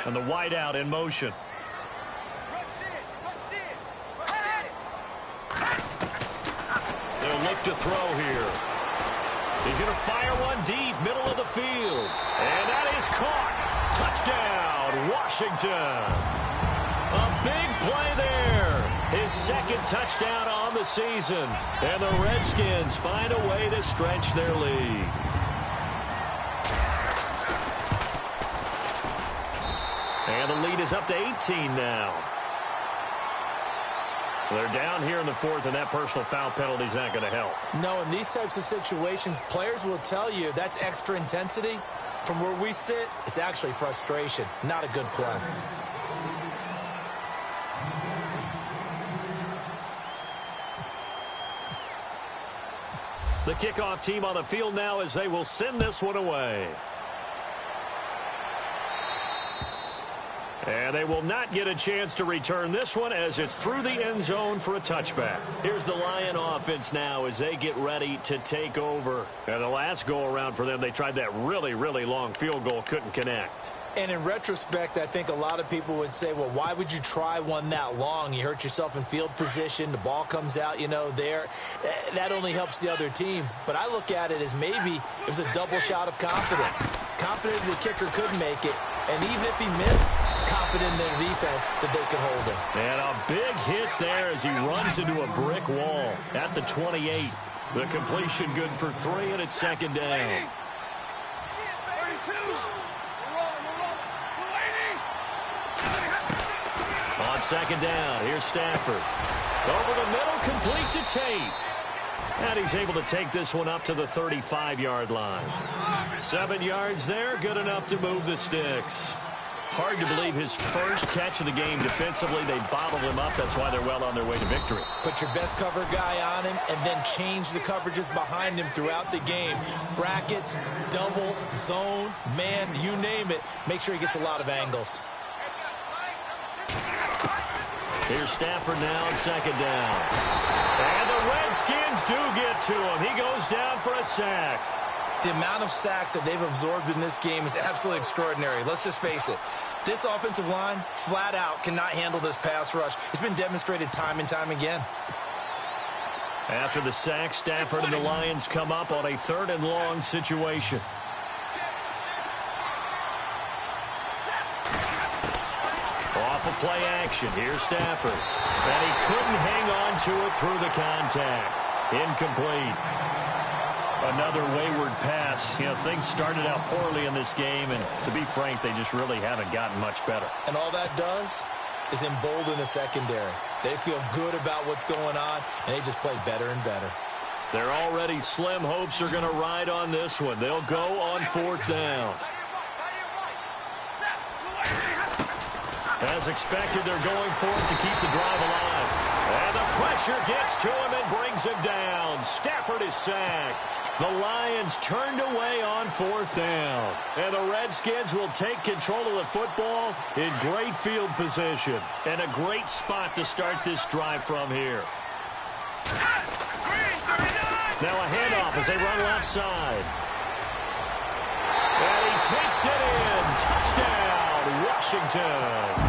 And the wideout in motion. They'll look to throw here. He's going to fire one deep, middle of the field. And that is caught. Touchdown, Washington. A big play there. His 2nd touchdown on the season. And the Redskins find a way to stretch their lead. And the lead is up to 18 now. They're down here in the 4th, and that personal foul penalty is not going to help. No, in these types of situations, players will tell you that's extra intensity. From where we sit, it's actually frustration, not a good play. The kickoff team on the field now as they will send this one away. And they will not get a chance to return this one as it's through the end zone for a touchback. Here's the Lion offense now as they get ready to take over. And the last go-around for them, they tried that really, really long field goal, couldn't connect. And in retrospect, I think a lot of people would say, well, why would you try one that long? You hurt yourself in field position. The ball comes out, there. That only helps the other team. But I look at it as maybe it was a double shot of confidence. Confident the kicker could make it. And even if he missed, confident in their defense that they could hold him. And a big hit there as he runs into a brick wall at the 28. The completion good for 3, and it's second down. On second down, here's Stafford. Over the middle, complete to Tate. And he's able to take this one up to the 35-yard line. 7 yards there, good enough to move the sticks. Hard to believe his first catch of the game defensively. They bottled him up. That's why they're well on their way to victory. Put your best cover guy on him and then change the coverages behind him throughout the game. Brackets, double, zone, man, you name it. Make sure he gets a lot of angles. Here's Stafford now on second down. And the Redskins do get to him. He goes down for a sack. The amount of sacks that they've absorbed in this game is absolutely extraordinary. Let's just face it. This offensive line, flat out, cannot handle this pass rush. It's been demonstrated time and time again. After the sack, Stafford and the Lions come up on a 3rd and long situation. Off of play action. Here's Stafford. And he couldn't hang on to it through the contact. Incomplete. Another wayward pass. Things started out poorly in this game, and to be frank, they just really haven't gotten much better. And all that does is embolden the secondary. They feel good about what's going on, and they just play better and better. Their already slim hopes are going to ride on this one. They'll go on 4th down. As expected, they're going for it to keep the drive alive. And the pressure gets to him and brings him down. Stafford is sacked. The Lions turned away on 4th down. And the Redskins will take control of the football in great field position. And a great spot to start this drive from here. Now a handoff as they run left side. And he takes it in. Touchdown, Washington.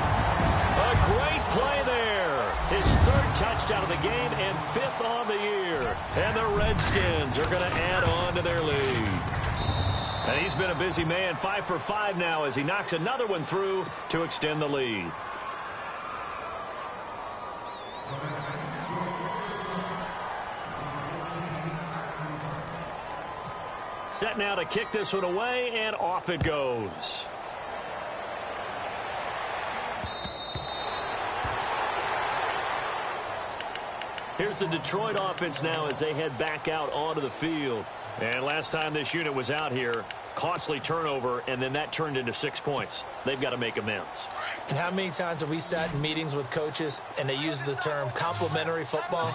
A great play there. His 3rd touchdown of the game and 5th on the year. And the Redskins are going to add on to their lead. And he's been a busy man, 5 for 5 now as he knocks another one through to extend the lead. Set now to kick this one away, and off it goes. Here's the Detroit offense now as they head back out onto the field. And last time this unit was out here, costly turnover, and then that turned into 6 points. They've got to make amends. And how many times have we sat in meetings with coaches and they use the term complementary football?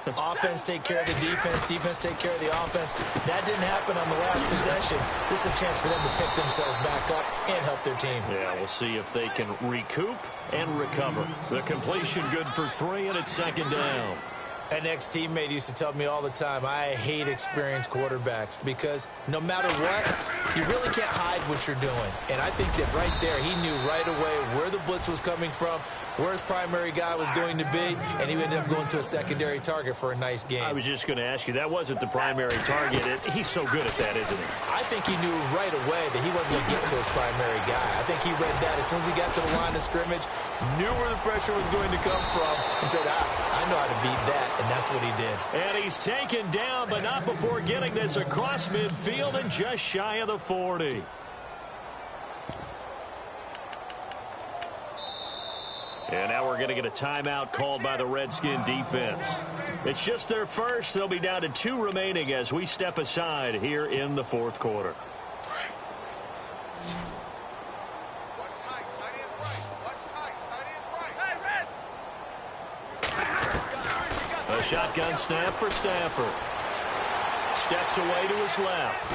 Offense take care of the defense, defense take care of the offense. That didn't happen on the last possession. This is a chance for them to pick themselves back up and help their team. Yeah, we'll see if they can recoup and recover. The completion good for 3, and it's second down. An ex-teammate used to tell me all the time, I hate experienced quarterbacks because no matter what, you really can't hide what you're doing. And I think that right there, he knew right away where the blitz was coming from, where his primary guy was going to be, and he ended up going to a secondary target for a nice game. I was just going to ask you, that wasn't the primary target. He's so good at that, isn't he? I think he knew right away that he wasn't going to get to his primary guy. I think he read that as soon as he got to the line of scrimmage, knew where the pressure was going to come from, and said, I know how to beat that. And that's what he did. And he's taken down, but not before getting this across midfield and just shy of the 40. And now we're going to get a timeout called by the Redskin defense. It's just their first. They'll be down to 2 remaining as we step aside here in the 4th quarter. A shotgun snap for Stafford. Steps away to his left.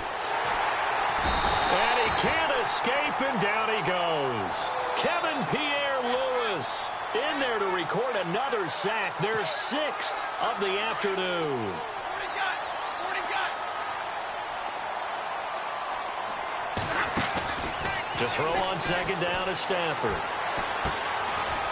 And he can't escape, and down he goes. Kevin Pierre-Louis in there to record another sack. Their 6th of the afternoon. To throw on second down is Stafford.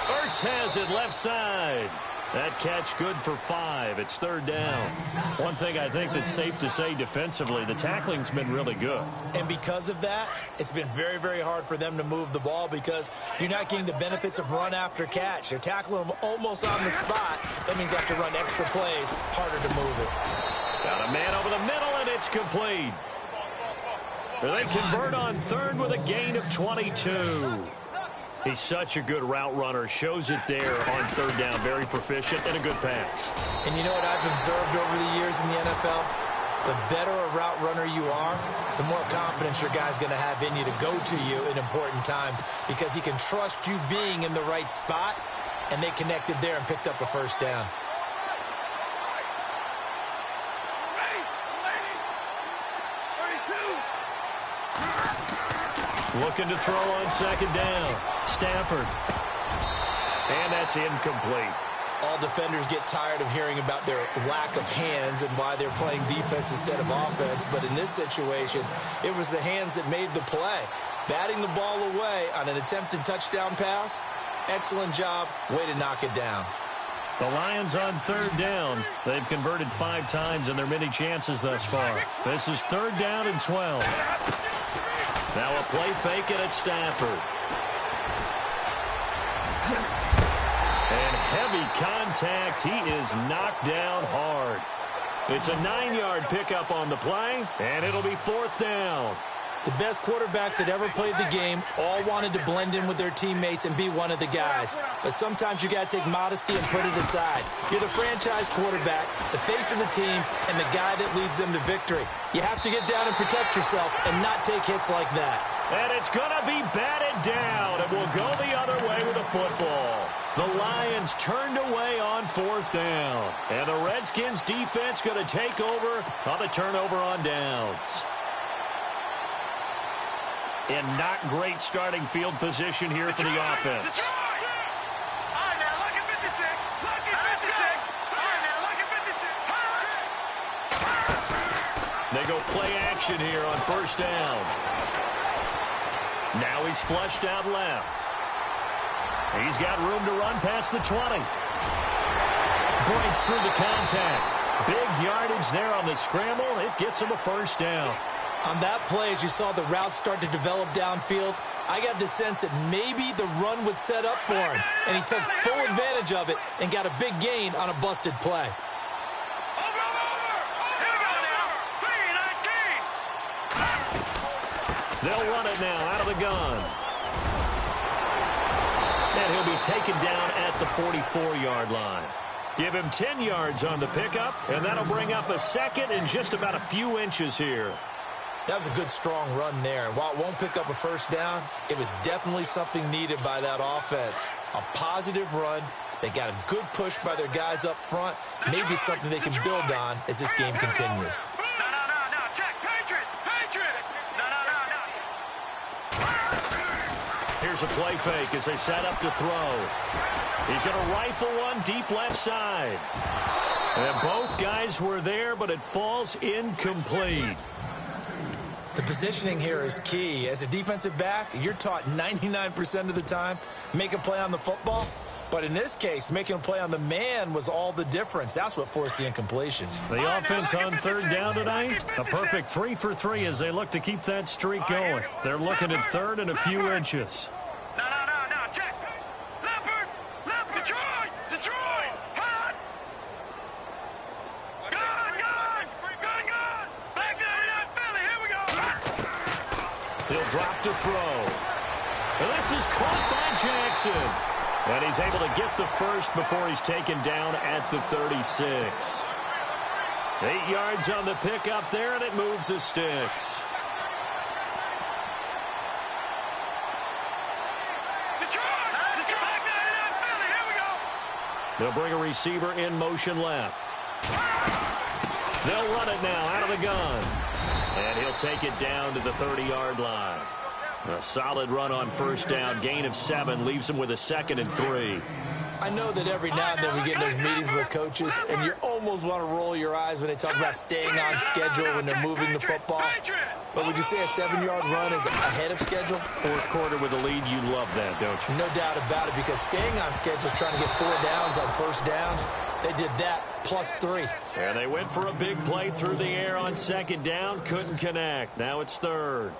Ertz has it left side. That catch good for 5. It's third down. One thing I think that's safe to say defensively, the tackling's been really good. And because of that, it's been very, very hard for them to move the ball because you're not getting the benefits of run after catch. They're tackling them almost on the spot. That means you have to run extra plays, harder to move it. Got a man over the middle, and it's complete. They convert on third with a gain of 22. He's such a good route runner. Shows it there on third down. Very proficient and a good pass. And you know what I've observed over the years in the NFL? The better a route runner you are, the more confidence your guy's going to have in you to go to you in important times because he can trust you being in the right spot, and they connected there and picked up a first down. Looking to throw on second down. Stafford. And that's incomplete. All defenders get tired of hearing about their lack of hands and why they're playing defense instead of offense. But in this situation, it was the hands that made the play. Batting the ball away on an attempted touchdown pass. Excellent job. Way to knock it down. The Lions on third down. They've converted 5 times in their many chances thus far. This is third down and 12. Now a play fake it at Stafford. And heavy contact. He is knocked down hard. It's a 9-yard pickup on the play, and it'll be fourth down. The best quarterbacks that ever played the game all wanted to blend in with their teammates and be one of the guys. But sometimes you got to take modesty and put it aside. You're the franchise quarterback, the face of the team, and the guy that leads them to victory. You have to get down and protect yourself and not take hits like that. And it's going to be batted down, and we'll go the other way with the football. The Lions turned away on fourth down. And the Redskins defense going to take over on the turnover on downs. And not great starting field position here for the offense. They go play action here on first down. Now he's flushed out left. He's got room to run past the 20. Breaks through the contact. Big yardage there on the scramble. It gets him a first down. On that play, as you saw the route start to develop downfield, I got the sense that maybe the run would set up for him. And he took full advantage of it and got a big gain on a busted play. They'll run it now out of the gun. And he'll be taken down at the 44-yard line. Give him 10 yards on the pickup, and that'll bring up a second in just about a few inches here. That was a good, strong run there. While it won't pick up a first down, it was definitely something needed by that offense. A positive run. They got a good push by their guys up front. Maybe something they can build on as this game continues. Here's a play fake as they set up to throw. He's going to rifle one deep left side. And both guys were there, but it falls incomplete. The positioning here is key. As a defensive back, you're taught 99% of the time, make a play on the football. But in this case, making a play on the man was all the difference. That's what forced the incompletion. The offense on third down tonight, a perfect 3 for 3 as they look to keep that streak going. They're looking at third and a few inches. Check. Leopard, Detroit, hot. Gun. Back there, Philly, here we go. He'll drop to throw. And this is caught by Jackson. And he's able to get the first before he's taken down at the 36. 8 yards on the pickup there, and it moves the sticks. They'll bring a receiver in motion left. They'll run it now out of the gun. And he'll take it down to the 30-yard line. A solid run on first down. Gain of 7 leaves him with a 2nd and 3. I know that every now and then we get in those meetings with coaches, and you almost want to roll your eyes when they talk about staying on schedule when they're moving the football. But would you say a 7-yard run is ahead of schedule? Fourth quarter with a lead, you love that, don't you? No doubt about it, because staying on schedule is trying to get 4 downs on first down. They did that, +3. And they went for a big play through the air on second down. Couldn't connect. Now it's third.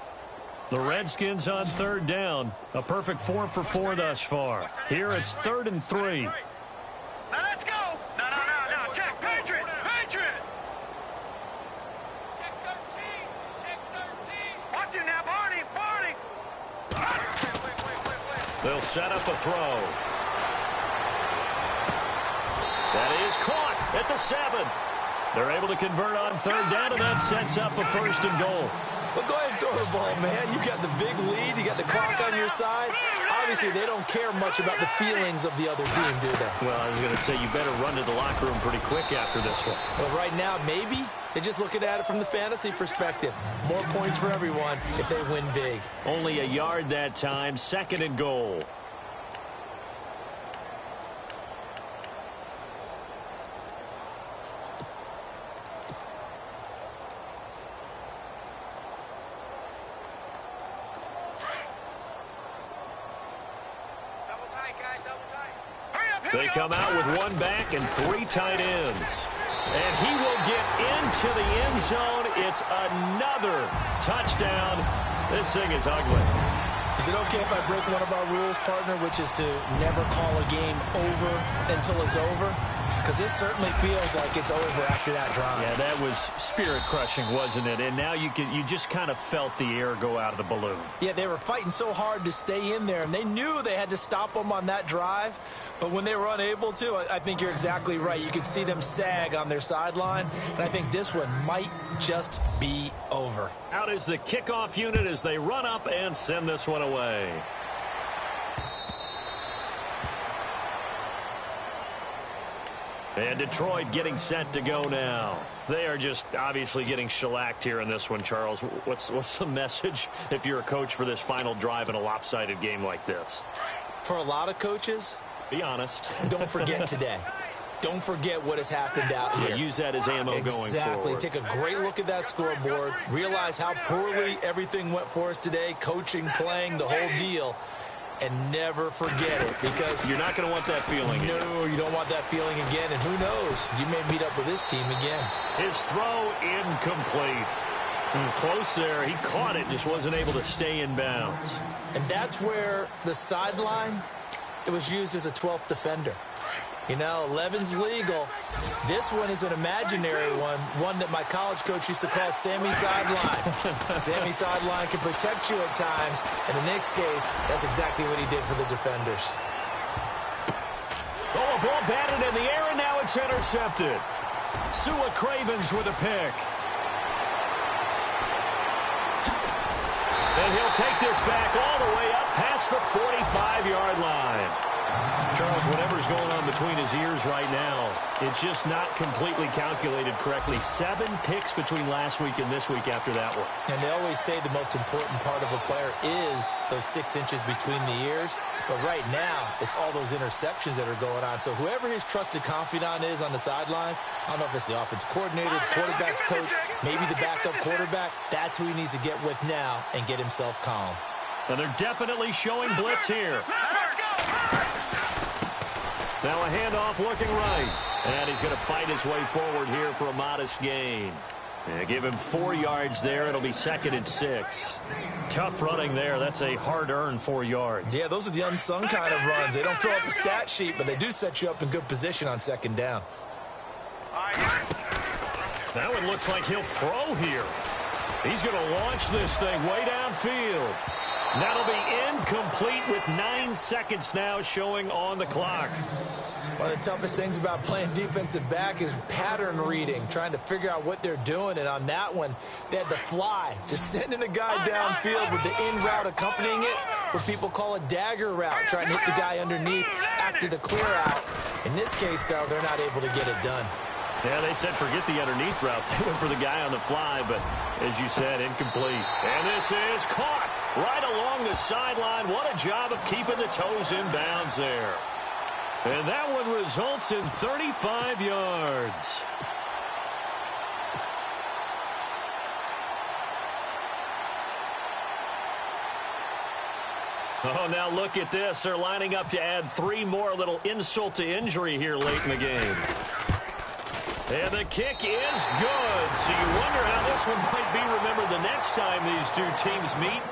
The Redskins on third down. A perfect 4 for 4 thus far. Here it's 3rd and 3. Now let's go. No. Check, Patriot. Check 13. Watch it now, Barney. Wait. They'll set up a throw. That is caught at the 7. They're able to convert on third down, and that sets up a 1st and goal. Well, go ahead and throw the ball, man. You got the big lead. You got the clock on your side. Obviously, they don't care much about the feelings of the other team, do they? Well, I was going to say, you better run to the locker room pretty quick after this one. But right now, maybe they're just looking at it from the fantasy perspective. More points for everyone if they win big. Only a yard that time, 2nd and goal. They come out with 1 back and 3 tight ends. And he will get into the end zone. It's another touchdown. This thing is ugly. Is it okay if I break one of our rules, partner, which is to never call a game over until it's over? Because this certainly feels like it's over after that drive. Yeah, that was spirit-crushing, wasn't it? And now you just kind of felt the air go out of the balloon. Yeah, they were fighting so hard to stay in there, and they knew they had to stop them on that drive. But when they were unable to, I think you're exactly right. You could see them sag on their sideline, and I think this one might just be over. Out is the kickoff unit as they run up and send this one away. And Detroit getting set to go now. They are just obviously getting shellacked here in this one, Charles. What's the message if you're a coach for this final drive in a lopsided game like this? For a lot of coaches, be honest. Don't forget today. Don't forget what has happened out here. Yeah, use that as ammo going forward. Exactly. Take a great look at that scoreboard. Realize how poorly everything went for us today. Coaching, playing, the whole deal. And never forget it, because you're not going to want that feeling again. No, you don't want that feeling again. And who knows? You may meet up with this team again. His throw incomplete. Close there. He caught it, just wasn't able to stay in bounds. And that's where the sideline, it was used as a 12th defender. You know, 11's legal. This one is an imaginary one that my college coach used to call Sammy Sideline. Sammy Sideline can protect you at times. And in this case, that's exactly what he did for the defenders. Oh, a ball batted in the air, and now it's intercepted. Sua Cravens with a pick. And he'll take this back all the way up past the 45-yard line. Charles, whatever's going on between his ears right now, it's just not completely calculated correctly. 7 picks between last week and this week after that one. And they always say the most important part of a player is those 6 inches between the ears. But right now, it's all those interceptions that are going on. So whoever his trusted confidant is on the sidelines, I don't know if it's the offensive coordinator, the quarterback's coach, maybe the backup quarterback, that's who he needs to get with now and get himself calm. And they're definitely showing blitz here. Now a handoff looking right. And he's going to fight his way forward here for a modest gain. Yeah, give him 4 yards there. It'll be 2nd and 6. Tough running there. That's a hard-earned 4 yards. Yeah, those are the unsung kind of runs. They don't fill up the stat sheet, but they do set you up in good position on 2nd down. Now it looks like he'll throw here. He's going to launch this thing way downfield. That'll be incomplete with 9 seconds now showing on the clock. One of the toughest things about playing defensive back is pattern reading, trying to figure out what they're doing. And on that one, they had to fly, just sending a guy downfield with the in route accompanying it, what people call a dagger route, trying to hit the guy underneath after the clear out. In this case, though, they're not able to get it done. Yeah, they said forget the underneath route. They went for the guy on the fly, but as you said, incomplete. And this is caught right along the sideline. What a job of keeping the toes in bounds there. And that one results in 35 yards. Oh, now look at this. They're lining up to add 3 more, a little insult to injury here late in the game. And the kick is good. So you wonder how this one might be remembered the next time these two teams meet.